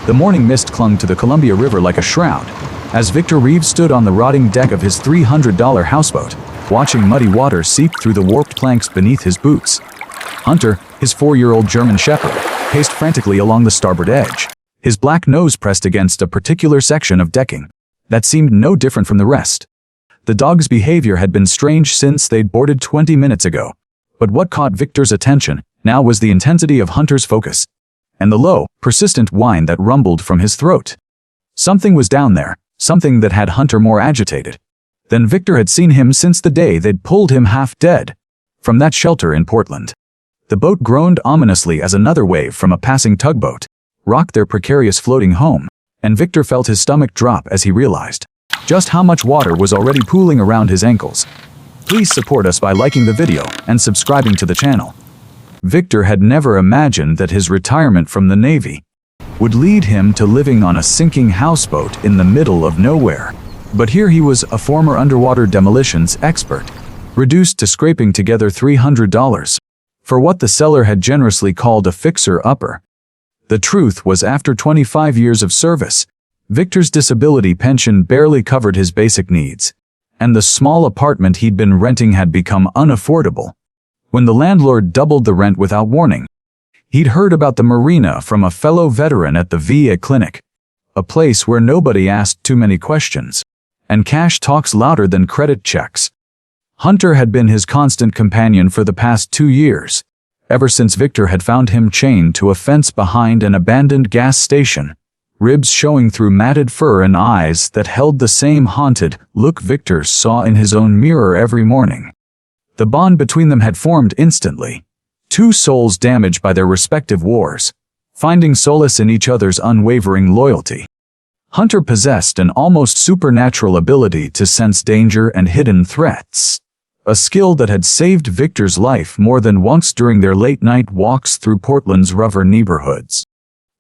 The morning mist clung to the Columbia River like a shroud, as Victor Reeves stood on the rotting deck of his $300 houseboat, watching muddy water seep through the warped planks beneath his boots. Hunter, his 4-year-old German Shepherd, paced frantically along the starboard edge, his black nose pressed against a particular section of decking that seemed no different from the rest. The dog's behavior had been strange since they'd boarded 20 minutes ago, but what caught Victor's attention now was the intensity of Hunter's focus, and the low, persistent whine that rumbled from his throat. Something was down there, something that had Hunter more agitated than Victor had seen him since the day they'd pulled him half dead from that shelter in Portland. The boat groaned ominously as another wave from a passing tugboat rocked their precarious floating home, and Victor felt his stomach drop as he realized just how much water was already pooling around his ankles. Please support us by liking the video and subscribing to the channel. Victor had never imagined that his retirement from the Navy would lead him to living on a sinking houseboat in the middle of nowhere. But here he was, a former underwater demolitions expert, reduced to scraping together $300 for what the seller had generously called a fixer-upper. The truth was, after 25 years of service, Victor's disability pension barely covered his basic needs, and the small apartment he'd been renting had become unaffordable. When the landlord doubled the rent without warning, he'd heard about the marina from a fellow veteran at the VA clinic, a place where nobody asked too many questions, and cash talks louder than credit checks. Hunter had been his constant companion for the past 2 years, ever since Victor had found him chained to a fence behind an abandoned gas station, ribs showing through matted fur and eyes that held the same haunted look Victor saw in his own mirror every morning. The bond between them had formed instantly, two souls damaged by their respective wars, finding solace in each other's unwavering loyalty. Hunter possessed an almost supernatural ability to sense danger and hidden threats, a skill that had saved Victor's life more than once during their late-night walks through Portland's rougher neighborhoods.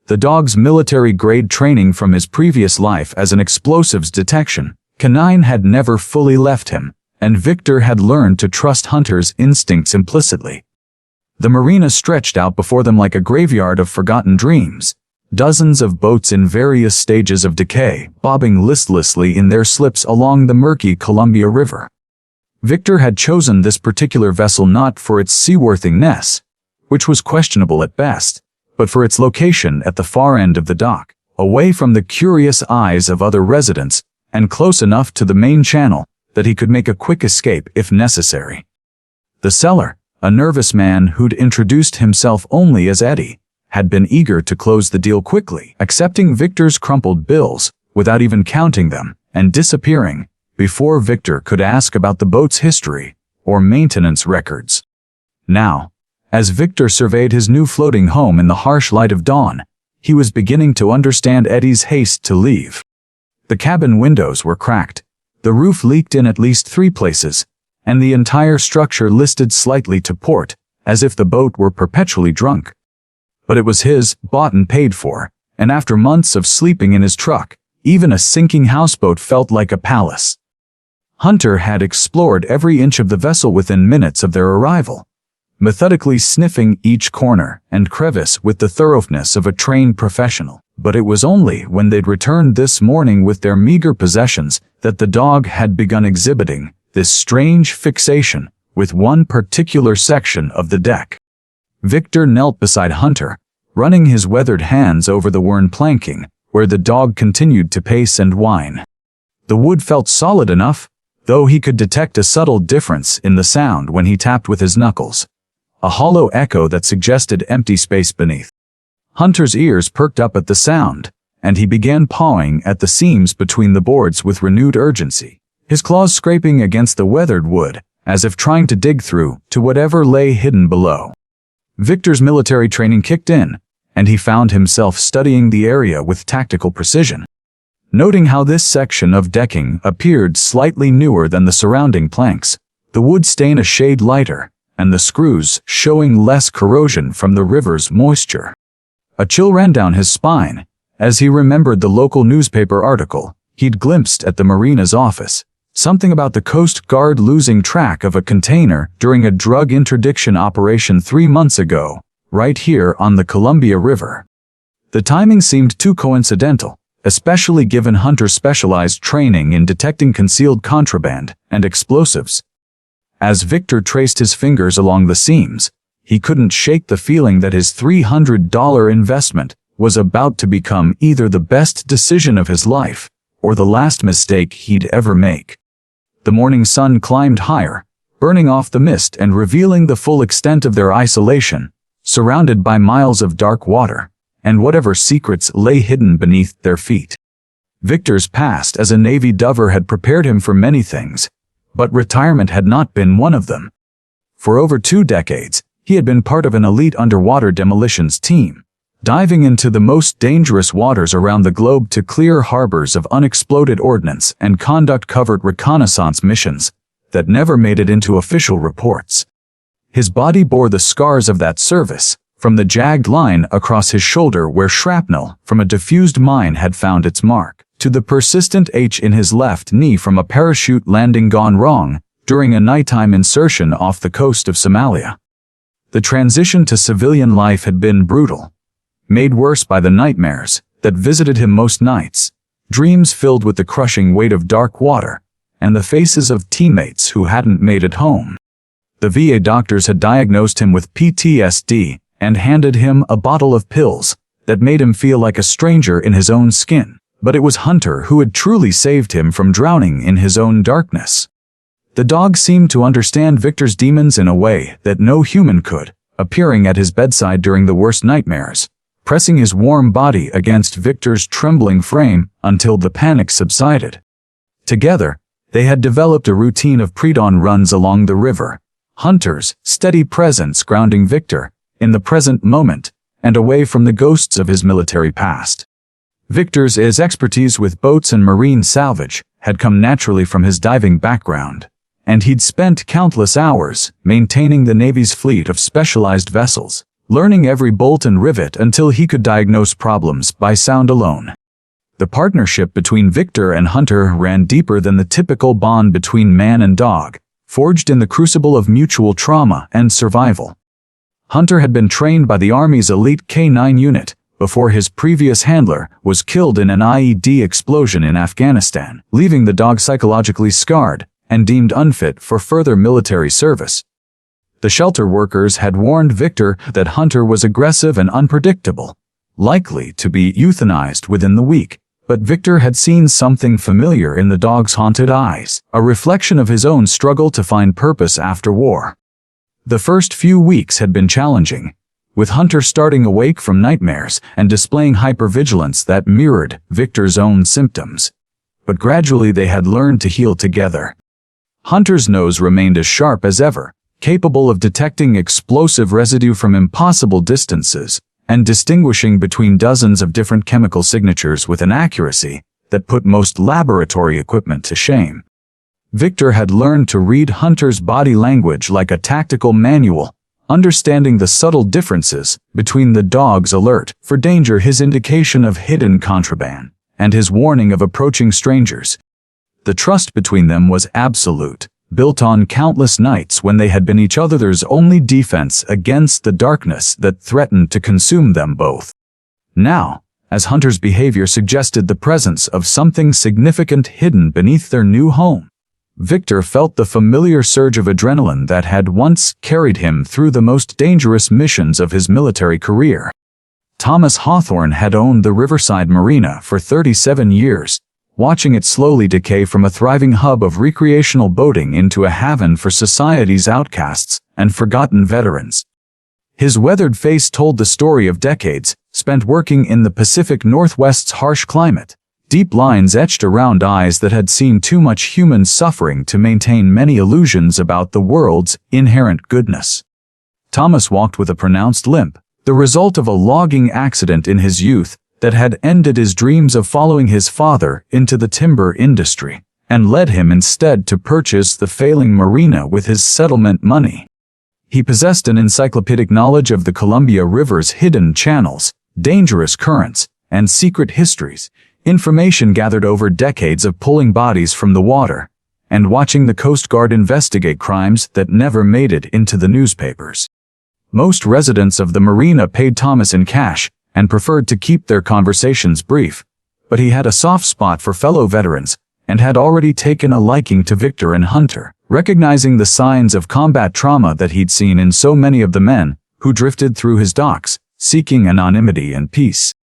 The dog's military-grade training from his previous life as an explosives detection canine had never fully left him, and Victor had learned to trust Hunter's instincts implicitly. The marina stretched out before them like a graveyard of forgotten dreams, dozens of boats in various stages of decay bobbing listlessly in their slips along the murky Columbia River. Victor had chosen this particular vessel not for its seaworthiness, which was questionable at best, but for its location at the far end of the dock, away from the curious eyes of other residents, and close enough to the main channel that he could make a quick escape if necessary. The seller, a nervous man who'd introduced himself only as Eddie, had been eager to close the deal quickly, accepting Victor's crumpled bills without even counting them, and disappearing before Victor could ask about the boat's history or maintenance records. Now, as Victor surveyed his new floating home in the harsh light of dawn, he was beginning to understand Eddie's haste to leave. The cabin windows were cracked, the roof leaked in at least 3 places, and the entire structure listed slightly to port, as if the boat were perpetually drunk. But it was his, bought and paid for, and after months of sleeping in his truck, even a sinking houseboat felt like a palace. Hunter had explored every inch of the vessel within minutes of their arrival, methodically sniffing each corner and crevice with the thoroughness of a trained professional. But it was only when they'd returned this morning with their meager possessions that the dog had begun exhibiting this strange fixation with one particular section of the deck. Victor knelt beside Hunter, running his weathered hands over the worn planking, where the dog continued to pace and whine. The wood felt solid enough, though he could detect a subtle difference in the sound when he tapped with his knuckles, a hollow echo that suggested empty space beneath. Hunter's ears perked up at the sound, and he began pawing at the seams between the boards with renewed urgency, his claws scraping against the weathered wood, as if trying to dig through to whatever lay hidden below. Victor's military training kicked in, and he found himself studying the area with tactical precision, noting how this section of decking appeared slightly newer than the surrounding planks, the wood stain a shade lighter, and the screws showing less corrosion from the river's moisture. A chill ran down his spine as he remembered the local newspaper article he'd glimpsed at the marina's office, something about the Coast Guard losing track of a container during a drug interdiction operation 3 months ago, right here on the Columbia River. The timing seemed too coincidental, especially given Hunter's specialized training in detecting concealed contraband and explosives. As Victor traced his fingers along the seams, he couldn't shake the feeling that his $300 investment was about to become either the best decision of his life or the last mistake he'd ever make. The morning sun climbed higher, burning off the mist and revealing the full extent of their isolation, surrounded by miles of dark water, and whatever secrets lay hidden beneath their feet. Victor's past as a Navy diver had prepared him for many things, but retirement had not been one of them. For over 2 decades, he had been part of an elite underwater demolitions team, diving into the most dangerous waters around the globe to clear harbors of unexploded ordnance and conduct covert reconnaissance missions that never made it into official reports. His body bore the scars of that service, from the jagged line across his shoulder where shrapnel from a diffused mine had found its mark, to the persistent H in his left knee from a parachute landing gone wrong during a nighttime insertion off the coast of Somalia. The transition to civilian life had been brutal, made worse by the nightmares that visited him most nights, dreams filled with the crushing weight of dark water, and the faces of teammates who hadn't made it home. The VA doctors had diagnosed him with PTSD and handed him a bottle of pills that made him feel like a stranger in his own skin, but it was Hunter who had truly saved him from drowning in his own darkness. The dog seemed to understand Victor's demons in a way that no human could, appearing at his bedside during the worst nightmares, pressing his warm body against Victor's trembling frame until the panic subsided. Together, they had developed a routine of pre-dawn runs along the river, Hunter's steady presence grounding Victor in the present moment and away from the ghosts of his military past. Victor's expertise with boats and marine salvage had come naturally from his diving background, and he'd spent countless hours maintaining the Navy's fleet of specialized vessels, learning every bolt and rivet until he could diagnose problems by sound alone. The partnership between Victor and Hunter ran deeper than the typical bond between man and dog, forged in the crucible of mutual trauma and survival. Hunter had been trained by the Army's elite K-9 unit before his previous handler was killed in an IED explosion in Afghanistan, leaving the dog psychologically scarred and deemed unfit for further military service. The shelter workers had warned Victor that Hunter was aggressive and unpredictable, likely to be euthanized within the week, but Victor had seen something familiar in the dog's haunted eyes, a reflection of his own struggle to find purpose after war. The first few weeks had been challenging, with Hunter starting awake from nightmares and displaying hypervigilance that mirrored Victor's own symptoms. But gradually they had learned to heal together. Hunter's nose remained as sharp as ever, capable of detecting explosive residue from impossible distances and distinguishing between dozens of different chemical signatures with an accuracy that put most laboratory equipment to shame. Victor had learned to read Hunter's body language like a tactical manual, understanding the subtle differences between the dog's alert for danger, his indication of hidden contraband, and his warning of approaching strangers. The trust between them was absolute, built on countless nights when they had been each other's only defense against the darkness that threatened to consume them both. Now, as Hunter's behavior suggested the presence of something significant hidden beneath their new home, Victor felt the familiar surge of adrenaline that had once carried him through the most dangerous missions of his military career. Thomas Hawthorne had owned the Riverside Marina for 37 years, watching it slowly decay from a thriving hub of recreational boating into a haven for society's outcasts and forgotten veterans. His weathered face told the story of decades spent working in the Pacific Northwest's harsh climate, deep lines etched around eyes that had seen too much human suffering to maintain many illusions about the world's inherent goodness. Thomas walked with a pronounced limp, the result of a logging accident in his youth that had ended his dreams of following his father into the timber industry, and led him instead to purchase the failing marina with his settlement money. He possessed an encyclopedic knowledge of the Columbia River's hidden channels, dangerous currents, and secret histories, information gathered over decades of pulling bodies from the water, and watching the Coast Guard investigate crimes that never made it into the newspapers. Most residents of the marina paid Thomas in cash, and preferred to keep their conversations brief, but he had a soft spot for fellow veterans and had already taken a liking to Victor and Hunter, recognizing the signs of combat trauma that he'd seen in so many of the men who drifted through his docks, seeking anonymity and peace.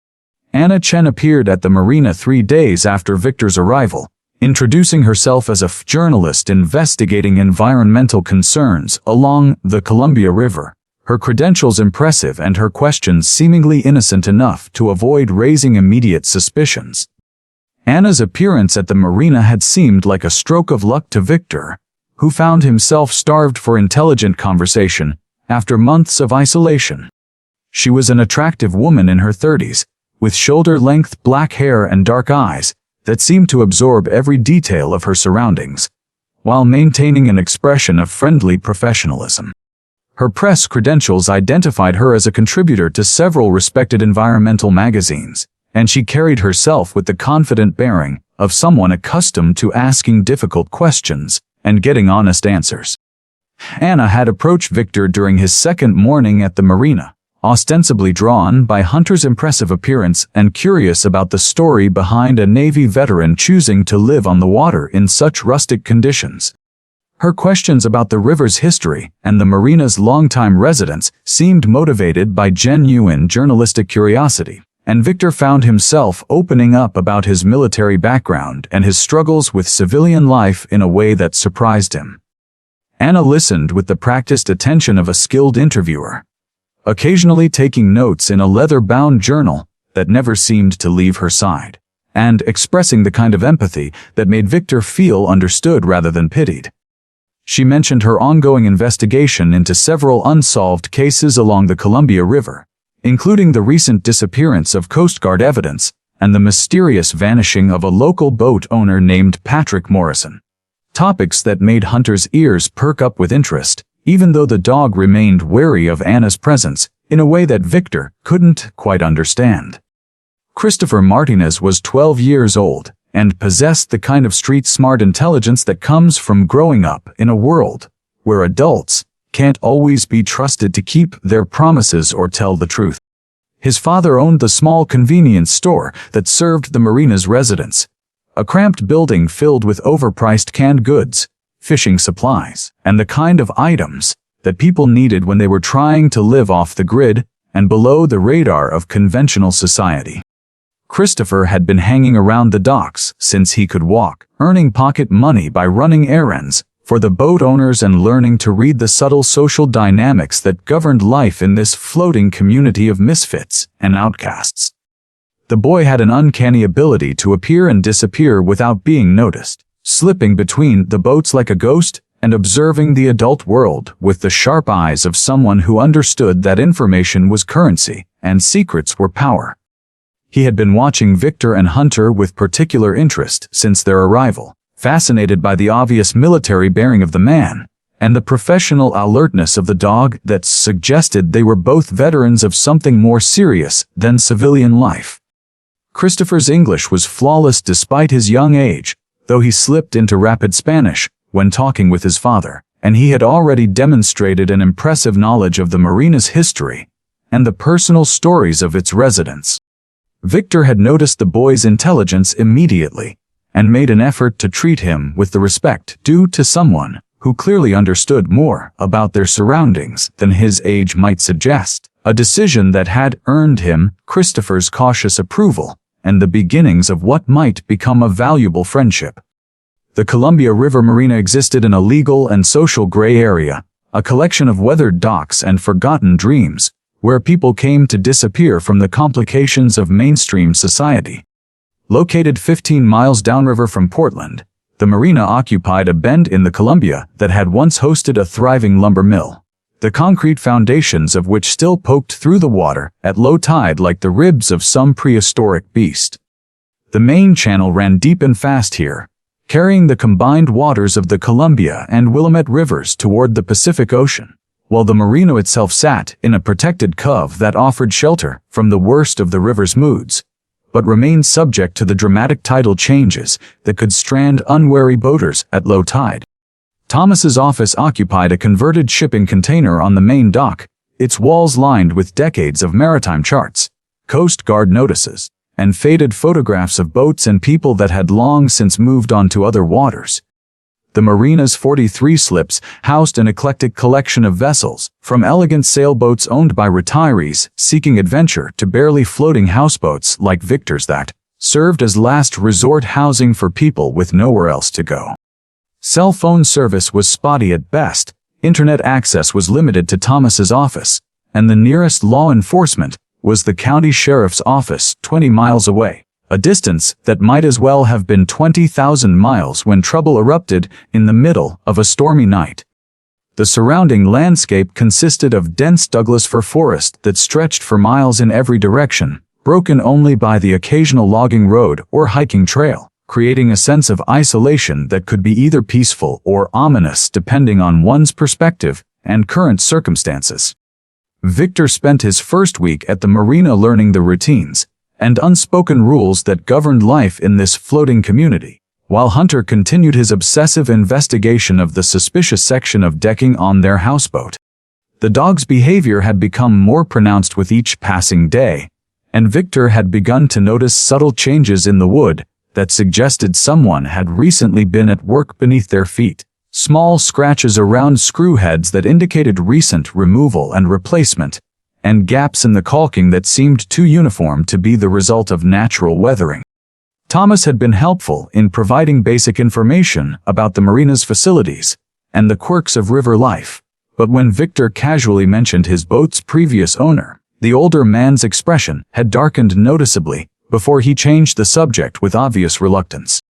Anna Chen appeared at the marina 3 days after Victor's arrival, introducing herself as a journalist investigating environmental concerns along the Columbia River, her credentials impressive and her questions seemingly innocent enough to avoid raising immediate suspicions. Anna's appearance at the marina had seemed like a stroke of luck to Victor, who found himself starved for intelligent conversation after months of isolation. She was an attractive woman in her 30s, with shoulder-length black hair and dark eyes that seemed to absorb every detail of her surroundings, while maintaining an expression of friendly professionalism. Her press credentials identified her as a contributor to several respected environmental magazines, and she carried herself with the confident bearing of someone accustomed to asking difficult questions and getting honest answers. Anna had approached Victor during his second morning at the marina, ostensibly drawn by Hunter's impressive appearance and curious about the story behind a Navy veteran choosing to live on the water in such rustic conditions. Her questions about the river's history and the marina's longtime residents seemed motivated by genuine journalistic curiosity, and Victor found himself opening up about his military background and his struggles with civilian life in a way that surprised him. Anna listened with the practiced attention of a skilled interviewer, occasionally taking notes in a leather-bound journal that never seemed to leave her side, and expressing the kind of empathy that made Victor feel understood rather than pitied. She mentioned her ongoing investigation into several unsolved cases along the Columbia River, including the recent disappearance of Coast Guard evidence and the mysterious vanishing of a local boat owner named Patrick Morrison. Topics that made Hunter's ears perk up with interest, even though the dog remained wary of Anna's presence in a way that Victor couldn't quite understand. Christopher Martinez was 12 years old and possessed the kind of street-smart intelligence that comes from growing up in a world where adults can't always be trusted to keep their promises or tell the truth. His father owned the small convenience store that served the marina's residents, a cramped building filled with overpriced canned goods, fishing supplies, and the kind of items that people needed when they were trying to live off the grid and below the radar of conventional society. Christopher had been hanging around the docks since he could walk, earning pocket money by running errands for the boat owners and learning to read the subtle social dynamics that governed life in this floating community of misfits and outcasts. The boy had an uncanny ability to appear and disappear without being noticed, slipping between the boats like a ghost and observing the adult world with the sharp eyes of someone who understood that information was currency and secrets were power. He had been watching Victor and Hunter with particular interest since their arrival, fascinated by the obvious military bearing of the man and the professional alertness of the dog that suggested they were both veterans of something more serious than civilian life. Christopher's English was flawless despite his young age, though he slipped into rapid Spanish when talking with his father, and he had already demonstrated an impressive knowledge of the marina's history and the personal stories of its residents. Victor had noticed the boy's intelligence immediately and made an effort to treat him with the respect due to someone who clearly understood more about their surroundings than his age might suggest, a decision that had earned him Christopher's cautious approval and the beginnings of what might become a valuable friendship. The Columbia River Marina existed in a legal and social gray area, a collection of weathered docks and forgotten dreams, where people came to disappear from the complications of mainstream society. Located 15 miles downriver from Portland, the marina occupied a bend in the Columbia that had once hosted a thriving lumber mill, the concrete foundations of which still poked through the water at low tide like the ribs of some prehistoric beast. The main channel ran deep and fast here, carrying the combined waters of the Columbia and Willamette rivers toward the Pacific Ocean, while the marina itself sat in a protected cove that offered shelter from the worst of the river's moods, but remained subject to the dramatic tidal changes that could strand unwary boaters at low tide. Thomas's office occupied a converted shipping container on the main dock, its walls lined with decades of maritime charts, Coast Guard notices, and faded photographs of boats and people that had long since moved on to other waters. The marina's 43 slips housed an eclectic collection of vessels, from elegant sailboats owned by retirees seeking adventure to barely floating houseboats like Victor's that served as last resort housing for people with nowhere else to go. Cell phone service was spotty at best, internet access was limited to Thomas's office, and the nearest law enforcement was the county sheriff's office 20 miles away, a distance that might as well have been 20,000 miles when trouble erupted in the middle of a stormy night. The surrounding landscape consisted of dense Douglas fir forest that stretched for miles in every direction, broken only by the occasional logging road or hiking trail, creating a sense of isolation that could be either peaceful or ominous depending on one's perspective and current circumstances. Victor spent his first week at the marina learning the routines and unspoken rules that governed life in this floating community, while Hunter continued his obsessive investigation of the suspicious section of decking on their houseboat. The dog's behavior had become more pronounced with each passing day, and Victor had begun to notice subtle changes in the wood that suggested someone had recently been at work beneath their feet. Small scratches around screw heads that indicated recent removal and replacement, and gaps in the caulking that seemed too uniform to be the result of natural weathering. Thomas had been helpful in providing basic information about the marina's facilities and the quirks of river life, but when Victor casually mentioned his boat's previous owner, the older man's expression had darkened noticeably before he changed the subject with obvious reluctance.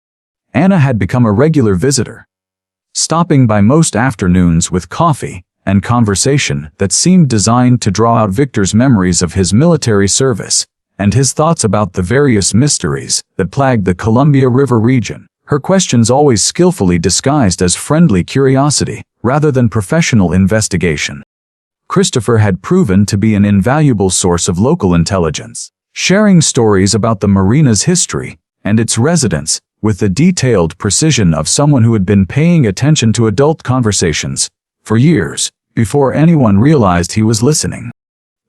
Anna had become a regular visitor, stopping by most afternoons with coffee and conversation that seemed designed to draw out Victor's memories of his military service and his thoughts about the various mysteries that plagued the Columbia River region, her questions always skillfully disguised as friendly curiosity rather than professional investigation. Christopher had proven to be an invaluable source of local intelligence, sharing stories about the marina's history and its residents with the detailed precision of someone who had been paying attention to adult conversations for years before anyone realized he was listening.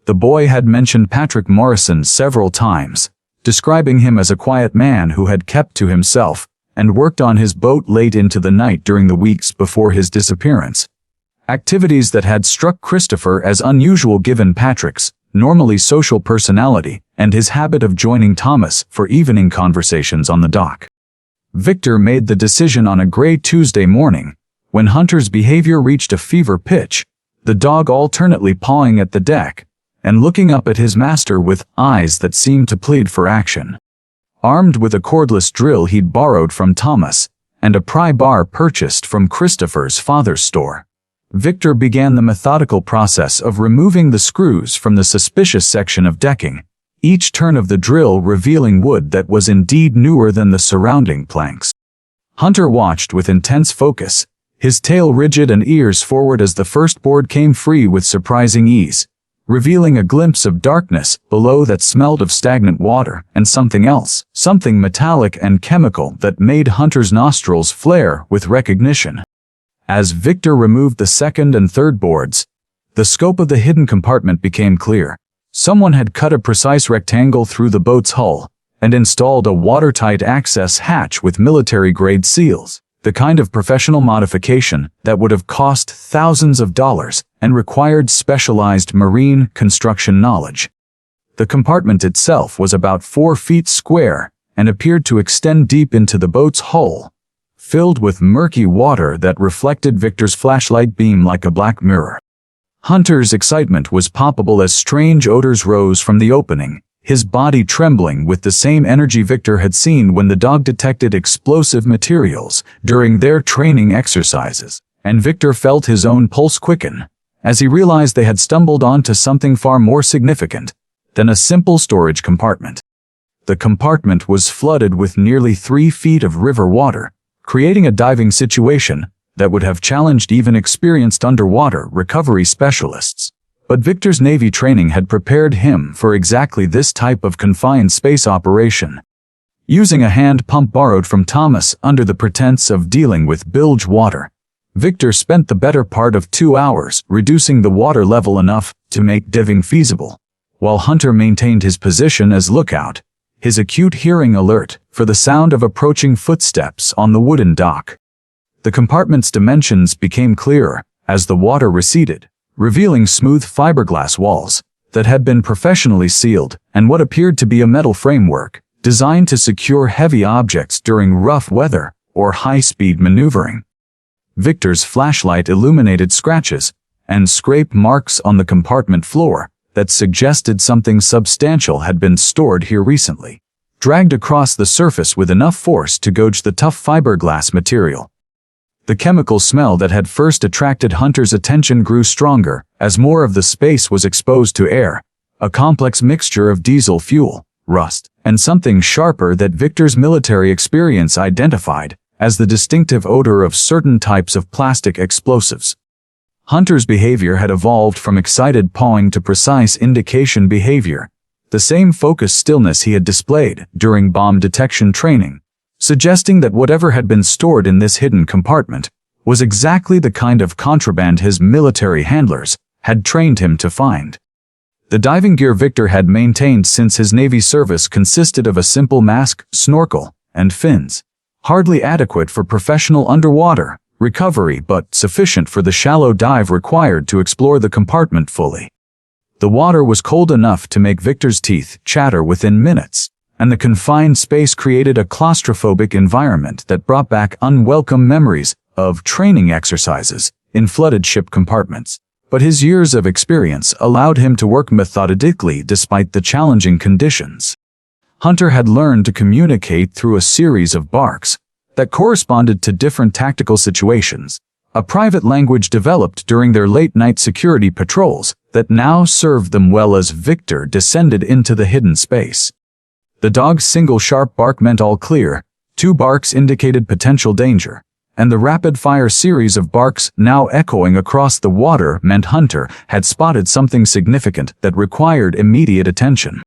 The boy had mentioned Patrick Morrison several times, describing him as a quiet man who had kept to himself and worked on his boat late into the night during the weeks before his disappearance. Activities that had struck Christopher as unusual given Patrick's normally social personality and his habit of joining Thomas for evening conversations on the dock. Victor made the decision on a gray Tuesday morning, when Hunter's behavior reached a fever pitch, the dog alternately pawing at the deck and looking up at his master with eyes that seemed to plead for action. Armed with a cordless drill he'd borrowed from Thomas and a pry bar purchased from Christopher's father's store, Victor began the methodical process of removing the screws from the suspicious section of decking, each turn of the drill revealing wood that was indeed newer than the surrounding planks. Hunter watched with intense focus, his tail rigid and ears forward as the first board came free with surprising ease, revealing a glimpse of darkness below that smelled of stagnant water and something else, something metallic and chemical that made Hunter's nostrils flare with recognition. As Victor removed the second and third boards, the scope of the hidden compartment became clear. Someone had cut a precise rectangle through the boat's hull and installed a watertight access hatch with military-grade seals, the kind of professional modification that would have cost thousands of dollars and required specialized marine construction knowledge. The compartment itself was about 4 feet square and appeared to extend deep into the boat's hull, filled with murky water that reflected Victor's flashlight beam like a black mirror. Hunter's excitement was palpable as strange odors rose from the opening, his body trembling with the same energy Victor had seen when the dog detected explosive materials during their training exercises, and Victor felt his own pulse quicken as he realized they had stumbled onto something far more significant than a simple storage compartment. The compartment was flooded with nearly 3 feet of river water, creating a diving situation that would have challenged even experienced underwater recovery specialists. But Victor's Navy training had prepared him for exactly this type of confined space operation. Using a hand pump borrowed from Thomas under the pretense of dealing with bilge water, Victor spent the better part of 2 hours reducing the water level enough to make diving feasible, while Hunter maintained his position as lookout, his acute hearing alert for the sound of approaching footsteps on the wooden dock. The compartment's dimensions became clearer as the water receded, revealing smooth fiberglass walls that had been professionally sealed and what appeared to be a metal framework designed to secure heavy objects during rough weather or high-speed maneuvering. Victor's flashlight illuminated scratches and scrape marks on the compartment floor that suggested something substantial had been stored here recently, dragged across the surface with enough force to gouge the tough fiberglass material. The chemical smell that had first attracted Hunter's attention grew stronger as more of the space was exposed to air, a complex mixture of diesel fuel, rust, and something sharper that Victor's military experience identified as the distinctive odor of certain types of plastic explosives. Hunter's behavior had evolved from excited pawing to precise indication behavior, the same focused stillness he had displayed during bomb detection training, suggesting that whatever had been stored in this hidden compartment was exactly the kind of contraband his military handlers had trained him to find. The diving gear Victor had maintained since his Navy service consisted of a simple mask, snorkel, and fins, hardly adequate for professional underwater recovery but sufficient for the shallow dive required to explore the compartment fully. The water was cold enough to make Victor's teeth chatter within minutes, and the confined space created a claustrophobic environment that brought back unwelcome memories of training exercises in flooded ship compartments. But his years of experience allowed him to work methodically despite the challenging conditions. Hunter had learned to communicate through a series of barks that corresponded to different tactical situations, a private language developed during their late-night security patrols that now served them well as Victor descended into the hidden space. The dog's single sharp bark meant all clear, 2 barks indicated potential danger, and the rapid-fire series of barks now echoing across the water meant Hunter had spotted something significant that required immediate attention.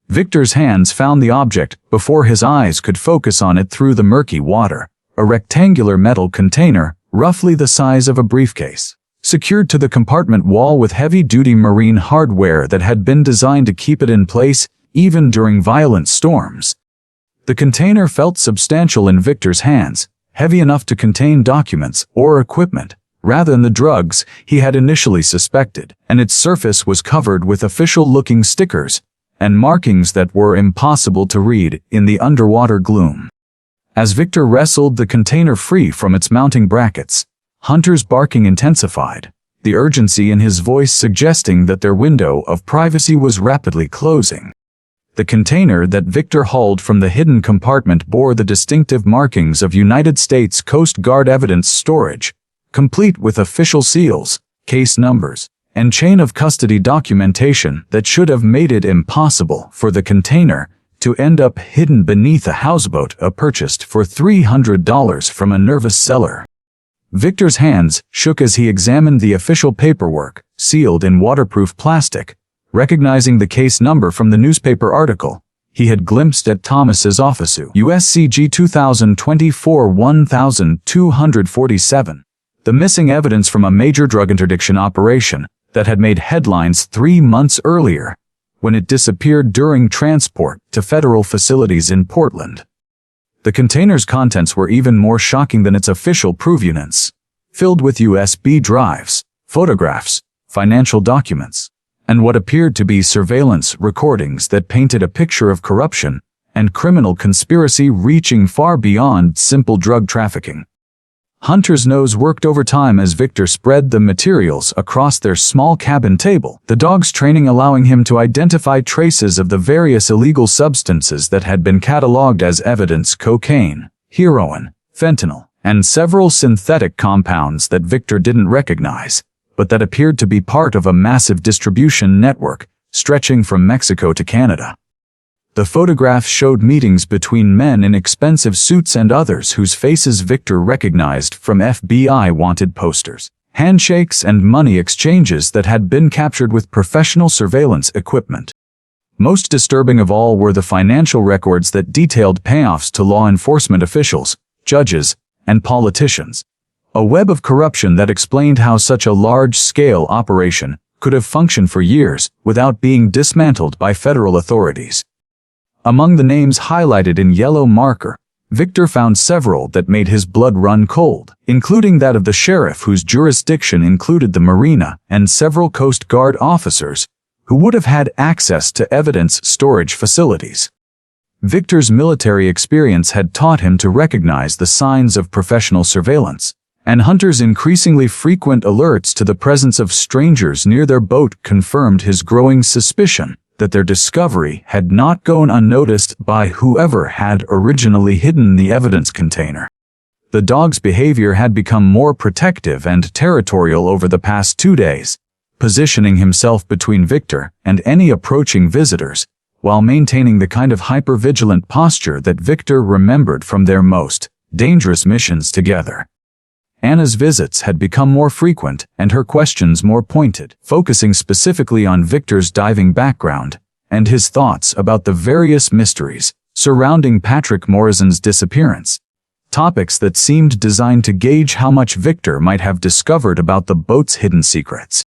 Victor's hands found the object before his eyes could focus on it through the murky water, a rectangular metal container, roughly the size of a briefcase, secured to the compartment wall with heavy-duty marine hardware that had been designed to keep it in place even during violent storms. The container felt substantial in Victor's hands, heavy enough to contain documents or equipment, rather than the drugs he had initially suspected, and its surface was covered with official-looking stickers and markings that were impossible to read in the underwater gloom. As Victor wrestled the container free from its mounting brackets, Hunter's barking intensified, the urgency in his voice suggesting that their window of privacy was rapidly closing. The container that Victor hauled from the hidden compartment bore the distinctive markings of United States Coast Guard evidence storage, complete with official seals, case numbers, and chain of custody documentation that should have made it impossible for the container to end up hidden beneath a houseboat purchased for $300 from a nervous seller. Victor's hands shook as he examined the official paperwork, sealed in waterproof plastic, recognizing the case number from the newspaper article he had glimpsed at Thomas's office, USCG 2024-1247, the missing evidence from a major drug interdiction operation that had made headlines 3 months earlier, when it disappeared during transport to federal facilities in Portland. The container's contents were even more shocking than its official provenance, filled with USB drives, photographs, financial documents, and what appeared to be surveillance recordings that painted a picture of corruption and criminal conspiracy reaching far beyond simple drug trafficking. Hunter's nose worked overtime as Victor spread the materials across their small cabin table, the dog's training allowing him to identify traces of the various illegal substances that had been catalogued as evidence: cocaine, heroin, fentanyl, and several synthetic compounds that Victor didn't recognize, but that appeared to be part of a massive distribution network stretching from Mexico to Canada. The photographs showed meetings between men in expensive suits and others whose faces Victor recognized from FBI wanted posters, handshakes and money exchanges that had been captured with professional surveillance equipment. Most disturbing of all were the financial records that detailed payoffs to law enforcement officials, judges, and politicians, a web of corruption that explained how such a large-scale operation could have functioned for years without being dismantled by federal authorities. Among the names highlighted in yellow marker, Victor found several that made his blood run cold, including that of the sheriff whose jurisdiction included the marina and several Coast Guard officers who would have had access to evidence storage facilities. Victor's military experience had taught him to recognize the signs of professional surveillance, and Hunter's increasingly frequent alerts to the presence of strangers near their boat confirmed his growing suspicion that their discovery had not gone unnoticed by whoever had originally hidden the evidence container. The dog's behavior had become more protective and territorial over the past 2 days, positioning himself between Victor and any approaching visitors, while maintaining the kind of hyper-vigilant posture that Victor remembered from their most dangerous missions together. Anna's visits had become more frequent and her questions more pointed, focusing specifically on Victor's diving background and his thoughts about the various mysteries surrounding Patrick Morrison's disappearance, topics that seemed designed to gauge how much Victor might have discovered about the boat's hidden secrets.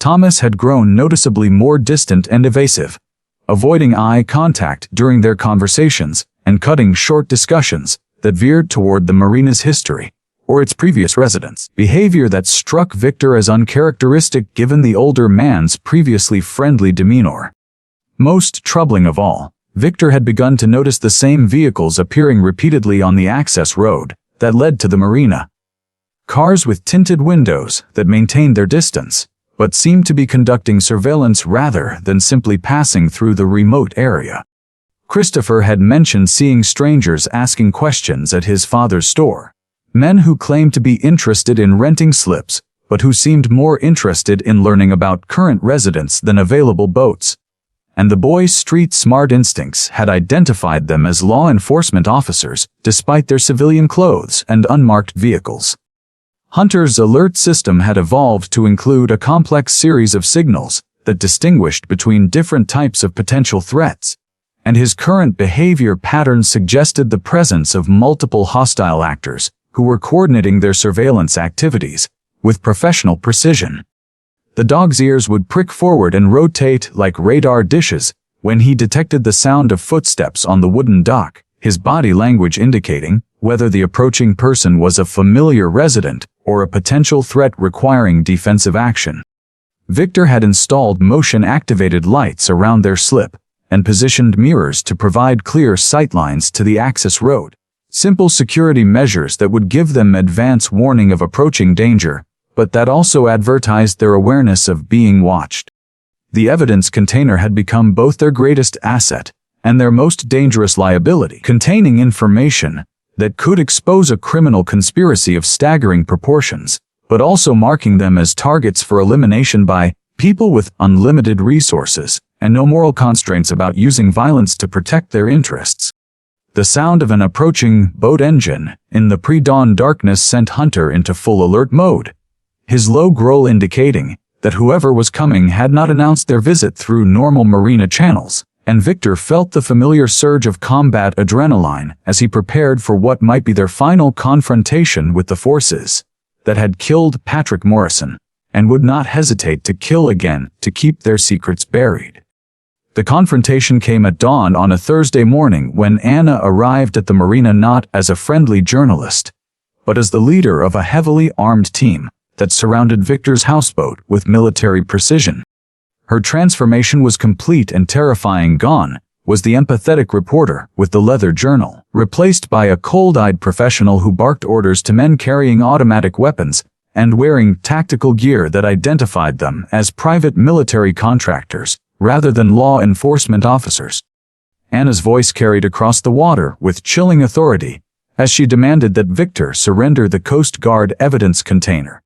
Thomas had grown noticeably more distant and evasive, avoiding eye contact during their conversations and cutting short discussions that veered toward the marina's history or its previous residents, behavior that struck Victor as uncharacteristic given the older man's previously friendly demeanor. Most troubling of all, Victor had begun to notice the same vehicles appearing repeatedly on the access road that led to the marina. Cars with tinted windows that maintained their distance, but seemed to be conducting surveillance rather than simply passing through the remote area. Christopher had mentioned seeing strangers asking questions at his father's store. Men who claimed to be interested in renting slips, but who seemed more interested in learning about current residents than available boats. And the boy's street-smart instincts had identified them as law enforcement officers, despite their civilian clothes and unmarked vehicles. Hunter's alert system had evolved to include a complex series of signals that distinguished between different types of potential threats, and his current behavior patterns suggested the presence of multiple hostile actors who were coordinating their surveillance activities with professional precision. The dog's ears would prick forward and rotate like radar dishes when he detected the sound of footsteps on the wooden dock, his body language indicating whether the approaching person was a familiar resident or a potential threat requiring defensive action. Victor had installed motion-activated lights around their slip and positioned mirrors to provide clear sightlines to the access road. Simple security measures that would give them advance warning of approaching danger, but that also advertised their awareness of being watched. The evidence container had become both their greatest asset and their most dangerous liability, containing information that could expose a criminal conspiracy of staggering proportions, but also marking them as targets for elimination by people with unlimited resources and no moral constraints about using violence to protect their interests. The sound of an approaching boat engine in the pre-dawn darkness sent Hunter into full alert mode, his low growl indicating that whoever was coming had not announced their visit through normal marina channels, and Victor felt the familiar surge of combat adrenaline as he prepared for what might be their final confrontation with the forces that had killed Patrick Morrison, and would not hesitate to kill again to keep their secrets buried. The confrontation came at dawn on a Thursday morning when Anna arrived at the marina not as a friendly journalist, but as the leader of a heavily armed team that surrounded Victor's houseboat with military precision. Her transformation was complete and terrifying. Gone was the empathetic reporter with the leather journal, replaced by a cold-eyed professional who barked orders to men carrying automatic weapons and wearing tactical gear that identified them as private military contractors rather than law enforcement officers. Anna's voice carried across the water with chilling authority as she demanded that Victor surrender the Coast Guard evidence container,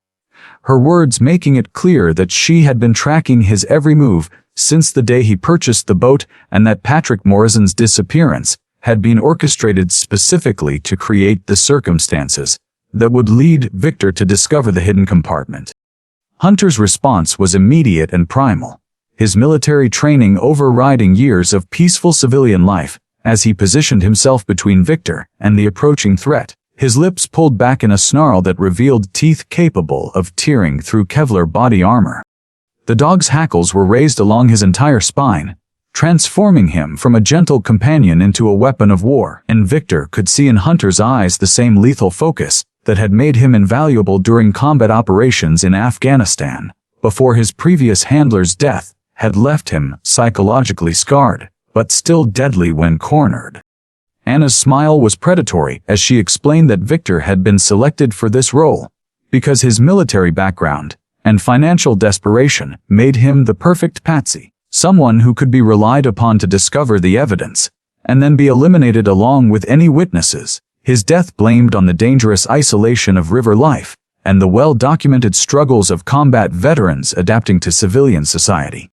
her words making it clear that she had been tracking his every move since the day he purchased the boat and that Patrick Morrison's disappearance had been orchestrated specifically to create the circumstances that would lead Victor to discover the hidden compartment. Hunter's response was immediate and primal, his military training overriding years of peaceful civilian life as he positioned himself between Victor and the approaching threat, his lips pulled back in a snarl that revealed teeth capable of tearing through Kevlar body armor. The dog's hackles were raised along his entire spine, transforming him from a gentle companion into a weapon of war, and Victor could see in Hunter's eyes the same lethal focus that had made him invaluable during combat operations in Afghanistan, before his previous handler's death had left him psychologically scarred, but still deadly when cornered. Anna's smile was predatory as she explained that Victor had been selected for this role because his military background and financial desperation made him the perfect patsy, someone who could be relied upon to discover the evidence and then be eliminated along with any witnesses. His death blamed on the dangerous isolation of river life and the well-documented struggles of combat veterans adapting to civilian society.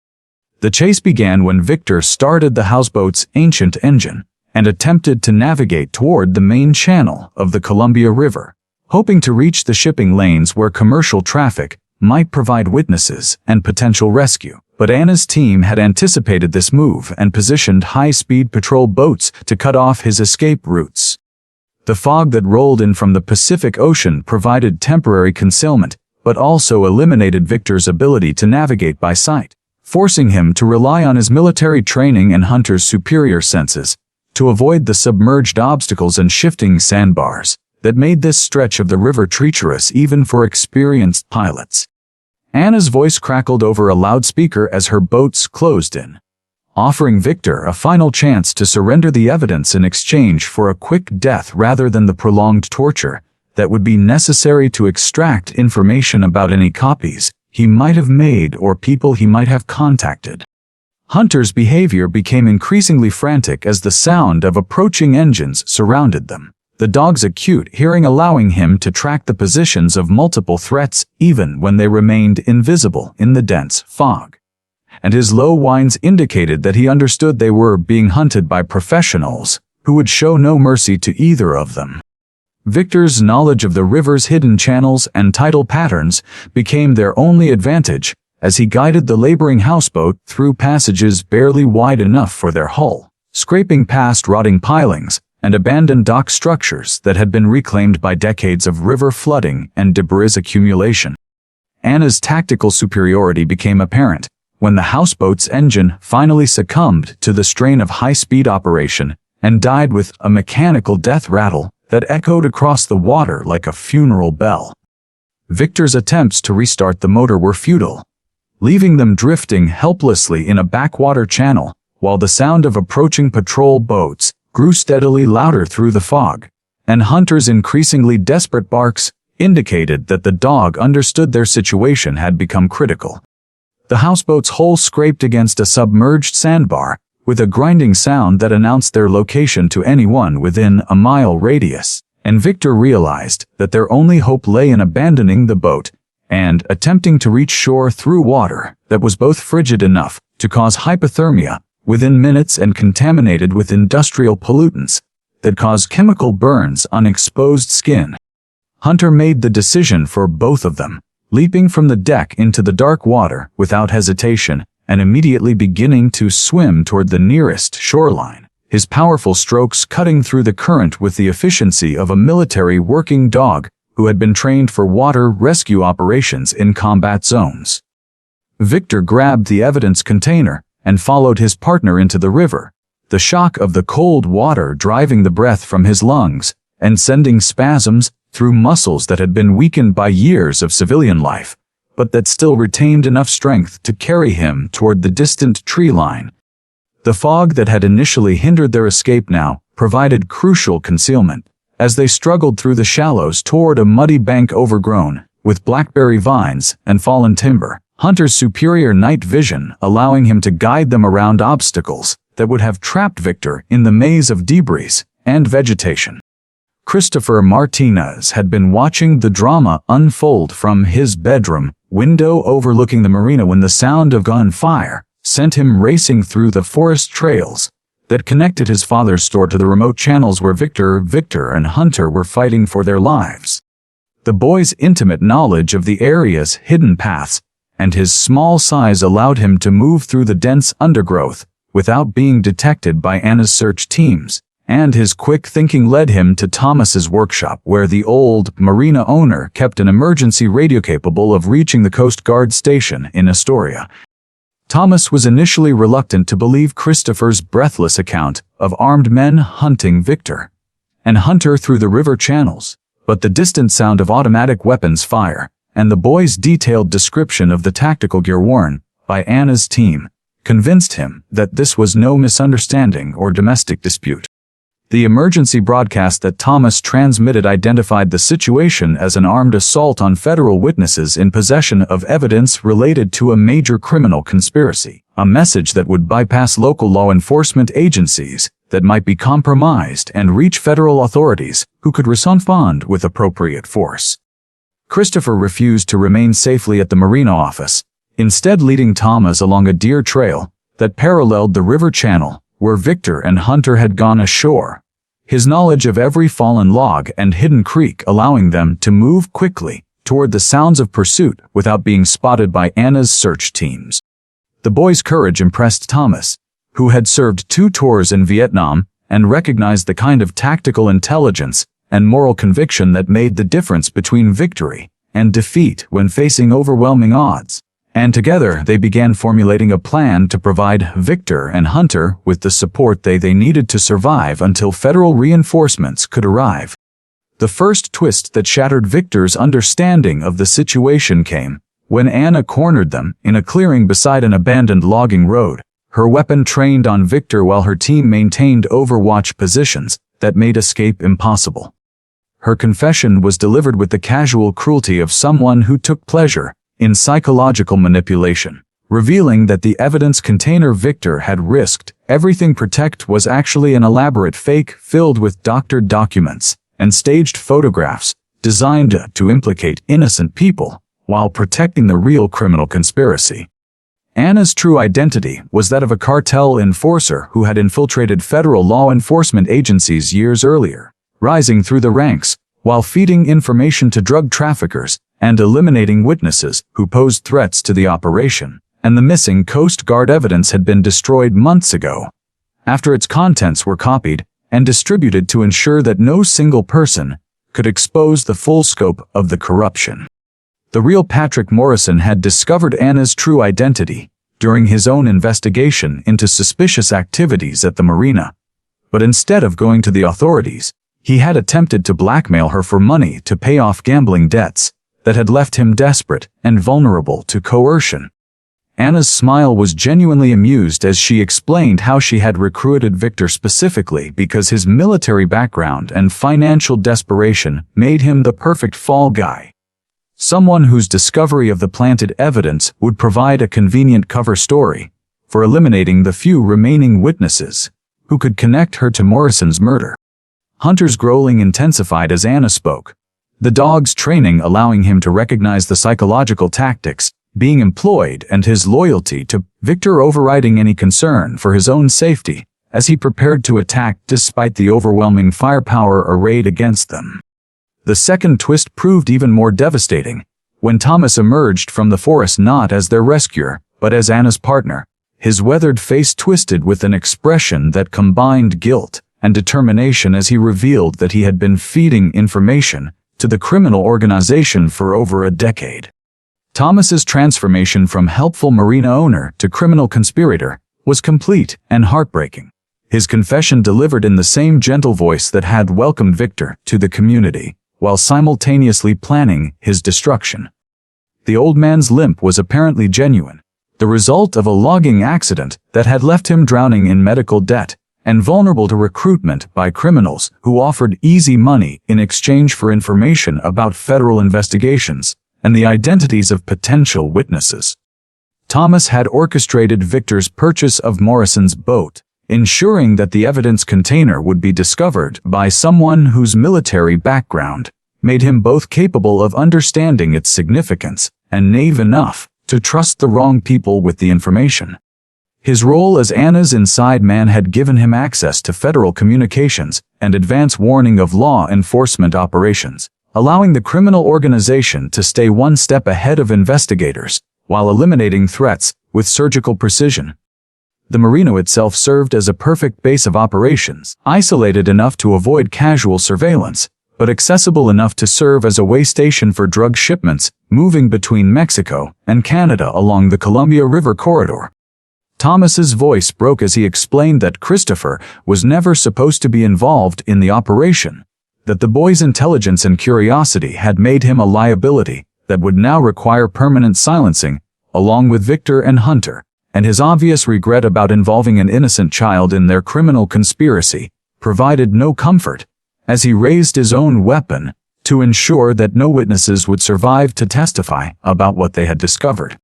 The chase began when Victor started the houseboat's ancient engine and attempted to navigate toward the main channel of the Columbia River, hoping to reach the shipping lanes where commercial traffic might provide witnesses and potential rescue. But Anna's team had anticipated this move and positioned high-speed patrol boats to cut off his escape routes. The fog that rolled in from the Pacific Ocean provided temporary concealment, but also eliminated Victor's ability to navigate by sight, forcing him to rely on his military training and Hunter's superior senses to avoid the submerged obstacles and shifting sandbars that made this stretch of the river treacherous even for experienced pilots. Anna's voice crackled over a loudspeaker as her boats closed in, offering Victor a final chance to surrender the evidence in exchange for a quick death rather than the prolonged torture that would be necessary to extract information about any copies he might have made or people he might have contacted. Hunter's behavior became increasingly frantic as the sound of approaching engines surrounded them, the dog's acute hearing allowing him to track the positions of multiple threats even when they remained invisible in the dense fog. And his low whines indicated that he understood they were being hunted by professionals who would show no mercy to either of them. Victor's knowledge of the river's hidden channels and tidal patterns became their only advantage as he guided the laboring houseboat through passages barely wide enough for their hull, scraping past rotting pilings and abandoned dock structures that had been reclaimed by decades of river flooding and debris accumulation. Anna's tactical superiority became apparent when the houseboat's engine finally succumbed to the strain of high-speed operation and died with a mechanical death rattle that echoed across the water like a funeral bell. Victor's attempts to restart the motor were futile, leaving them drifting helplessly in a backwater channel, while the sound of approaching patrol boats grew steadily louder through the fog, and Hunter's increasingly desperate barks indicated that the dog understood their situation had become critical. The houseboat's hull scraped against a submerged sandbar, with a grinding sound that announced their location to anyone within a mile radius, and Victor realized that their only hope lay in abandoning the boat and attempting to reach shore through water that was both frigid enough to cause hypothermia within minutes and contaminated with industrial pollutants that caused chemical burns on exposed skin. Hunter made the decision for both of them, leaping from the deck into the dark water without hesitation and immediately beginning to swim toward the nearest shoreline, his powerful strokes cutting through the current with the efficiency of a military working dog who had been trained for water rescue operations in combat zones. Victor grabbed the evidence container and followed his partner into the river, the shock of the cold water driving the breath from his lungs and sending spasms through muscles that had been weakened by years of civilian life, but that still retained enough strength to carry him toward the distant tree line. The fog that had initially hindered their escape now provided crucial concealment as they struggled through the shallows toward a muddy bank overgrown with blackberry vines and fallen timber, Hunter's superior night vision allowing him to guide them around obstacles that would have trapped Victor in the maze of debris and vegetation. Christopher Martinez had been watching the drama unfold from his bedroom window overlooking the marina when the sound of gunfire sent him racing through the forest trails that connected his father's store to the remote channels where Victor and Hunter were fighting for their lives. The boy's intimate knowledge of the area's hidden paths and his small size allowed him to move through the dense undergrowth without being detected by Anna's search teams, And his quick thinking led him to Thomas's workshop, where the old marina owner kept an emergency radio capable of reaching the Coast Guard station in Astoria. Thomas was initially reluctant to believe Christopher's breathless account of armed men hunting Victor and Hunter through the river channels, but the distant sound of automatic weapons fire and the boy's detailed description of the tactical gear worn by Anna's team convinced him that this was no misunderstanding or domestic dispute. The emergency broadcast that Thomas transmitted identified the situation as an armed assault on federal witnesses in possession of evidence related to a major criminal conspiracy, a message that would bypass local law enforcement agencies that might be compromised and reach federal authorities who could respond with appropriate force. Christopher refused to remain safely at the marina office, instead leading Thomas along a deer trail that paralleled the river channel where Victor and Hunter had gone ashore, his knowledge of every fallen log and hidden creek allowing them to move quickly toward the sounds of pursuit without being spotted by Anna's search teams. The boy's courage impressed Thomas, who had served 2 tours in Vietnam and recognized the kind of tactical intelligence and moral conviction that made the difference between victory and defeat when facing overwhelming odds. And together they began formulating a plan to provide Victor and Hunter with the support they needed to survive until federal reinforcements could arrive. The first twist that shattered Victor's understanding of the situation came when Anna cornered them in a clearing beside an abandoned logging road, her weapon trained on Victor while her team maintained overwatch positions that made escape impossible. Her confession was delivered with the casual cruelty of someone who took pleasure in psychological manipulation, revealing that the evidence container Victor had risked everything protect was actually an elaborate fake filled with doctored documents and staged photographs designed to implicate innocent people while protecting the real criminal conspiracy. Anna's true identity was that of a cartel enforcer who had infiltrated federal law enforcement agencies years earlier, rising through the ranks while feeding information to drug traffickers and eliminating witnesses who posed threats to the operation, and the missing Coast Guard evidence had been destroyed months ago, after its contents were copied and distributed to ensure that no single person could expose the full scope of the corruption. The real Patrick Morrison had discovered Anna's true identity during his own investigation into suspicious activities at the marina, but instead of going to the authorities, he had attempted to blackmail her for money to pay off gambling debts that had left him desperate and vulnerable to coercion. Anna's smile was genuinely amused as she explained how she had recruited Victor specifically because his military background and financial desperation made him the perfect fall guy. Someone whose discovery of the planted evidence would provide a convenient cover story for eliminating the few remaining witnesses who could connect her to Morrison's murder. Hunter's growling intensified as Anna spoke, the dog's training allowing him to recognize the psychological tactics being employed and his loyalty to Victor overriding any concern for his own safety as he prepared to attack despite the overwhelming firepower arrayed against them. The second twist proved even more devastating when Thomas emerged from the forest not as their rescuer, but as Anna's partner, his weathered face twisted with an expression that combined guilt and determination as he revealed that he had been feeding information to the criminal organization for over a decade. Thomas's transformation from helpful marina owner to criminal conspirator was complete and heartbreaking. His confession delivered in the same gentle voice that had welcomed Victor to the community, while simultaneously planning his destruction. The old man's limp was apparently genuine, the result of a logging accident that had left him drowning in medical debt and vulnerable to recruitment by criminals who offered easy money in exchange for information about federal investigations and the identities of potential witnesses. Thomas had orchestrated Victor's purchase of Morrison's boat, ensuring that the evidence container would be discovered by someone whose military background made him both capable of understanding its significance and naive enough to trust the wrong people with the information. His role as Anna's inside man had given him access to federal communications and advance warning of law enforcement operations, allowing the criminal organization to stay one step ahead of investigators while eliminating threats with surgical precision. The marina itself served as a perfect base of operations, isolated enough to avoid casual surveillance, but accessible enough to serve as a way station for drug shipments moving between Mexico and Canada along the Columbia River corridor. Thomas's voice broke as he explained that Christopher was never supposed to be involved in the operation, that the boy's intelligence and curiosity had made him a liability that would now require permanent silencing, along with Victor and Hunter, and his obvious regret about involving an innocent child in their criminal conspiracy provided no comfort, as he raised his own weapon to ensure that no witnesses would survive to testify about what they had discovered.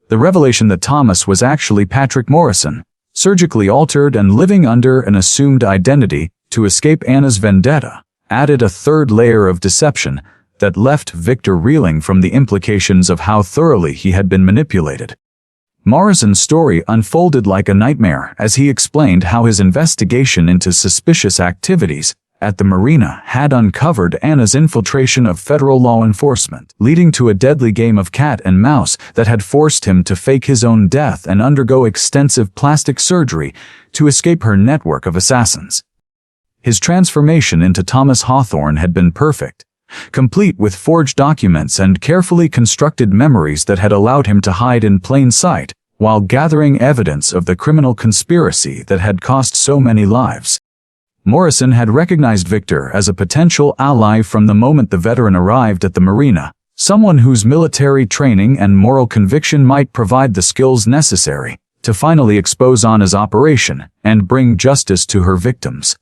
The revelation that Thomas was actually Patrick Morrison, surgically altered and living under an assumed identity to escape Anna's vendetta, added a third layer of deception that left Victor reeling from the implications of how thoroughly he had been manipulated. Morrison's story unfolded like a nightmare as he explained how his investigation into suspicious activities at the marina had uncovered Anna's infiltration of federal law enforcement, leading to a deadly game of cat and mouse that had forced him to fake his own death and undergo extensive plastic surgery to escape her network of assassins. His transformation into Thomas Hawthorne had been perfect, complete with forged documents and carefully constructed memories that had allowed him to hide in plain sight while gathering evidence of the criminal conspiracy that had cost so many lives. Morrison had recognized Victor as a potential ally from the moment the veteran arrived at the marina, someone whose military training and moral conviction might provide the skills necessary to finally expose Anna's operation and bring justice to her victims.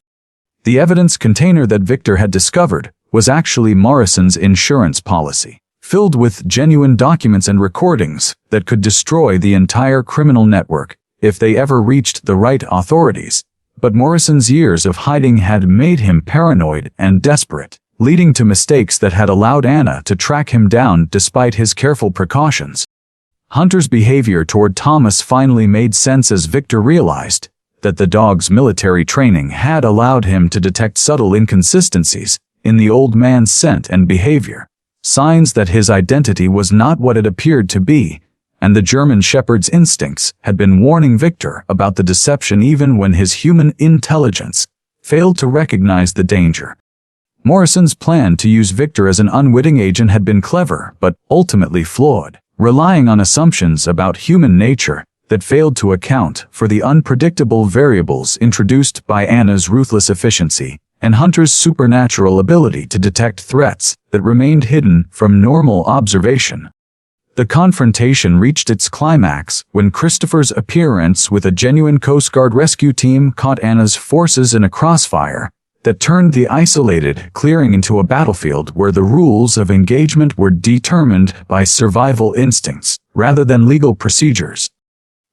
The evidence container that Victor had discovered was actually Morrison's insurance policy, filled with genuine documents and recordings that could destroy the entire criminal network if they ever reached the right authorities. But Morrison's years of hiding had made him paranoid and desperate, leading to mistakes that had allowed Anna to track him down despite his careful precautions. Hunter's behavior toward Thomas finally made sense as Victor realized that the dog's military training had allowed him to detect subtle inconsistencies in the old man's scent and behavior, signs that his identity was not what it appeared to be, and the German Shepherd's instincts had been warning Victor about the deception even when his human intelligence failed to recognize the danger. Morrison's plan to use Victor as an unwitting agent had been clever but ultimately flawed, relying on assumptions about human nature that failed to account for the unpredictable variables introduced by Anna's ruthless efficiency and Hunter's supernatural ability to detect threats that remained hidden from normal observation. The confrontation reached its climax when Christopher's appearance with a genuine Coast Guard rescue team caught Anna's forces in a crossfire that turned the isolated clearing into a battlefield where the rules of engagement were determined by survival instincts rather than legal procedures.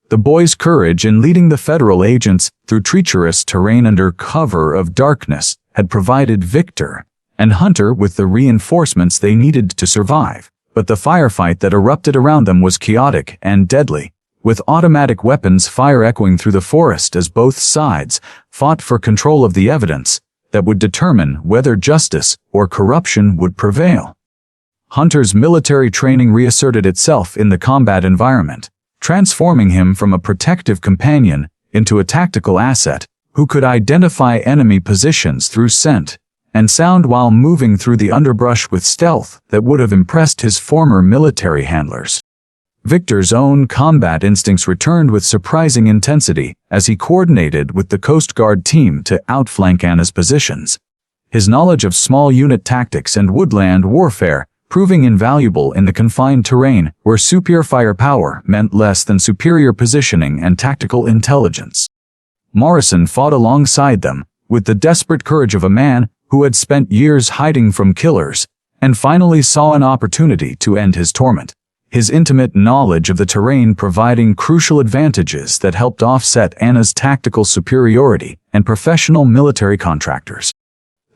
The boy's courage in leading the federal agents through treacherous terrain under cover of darkness had provided Victor and Hunter with the reinforcements they needed to survive. But the firefight that erupted around them was chaotic and deadly, with automatic weapons fire echoing through the forest as both sides fought for control of the evidence that would determine whether justice or corruption would prevail. Hunter's military training reasserted itself in the combat environment, transforming him from a protective companion into a tactical asset who could identify enemy positions through scent and sound while moving through the underbrush with stealth that would have impressed his former military handlers. Victor's own combat instincts returned with surprising intensity as he coordinated with the Coast Guard team to outflank Anna's positions. His knowledge of small unit tactics and woodland warfare proving invaluable in the confined terrain where superior firepower meant less than superior positioning and tactical intelligence. Morrison fought alongside them with the desperate courage of a man who had spent years hiding from killers and finally saw an opportunity to end his torment, his intimate knowledge of the terrain providing crucial advantages that helped offset Anna's tactical superiority and professional military contractors.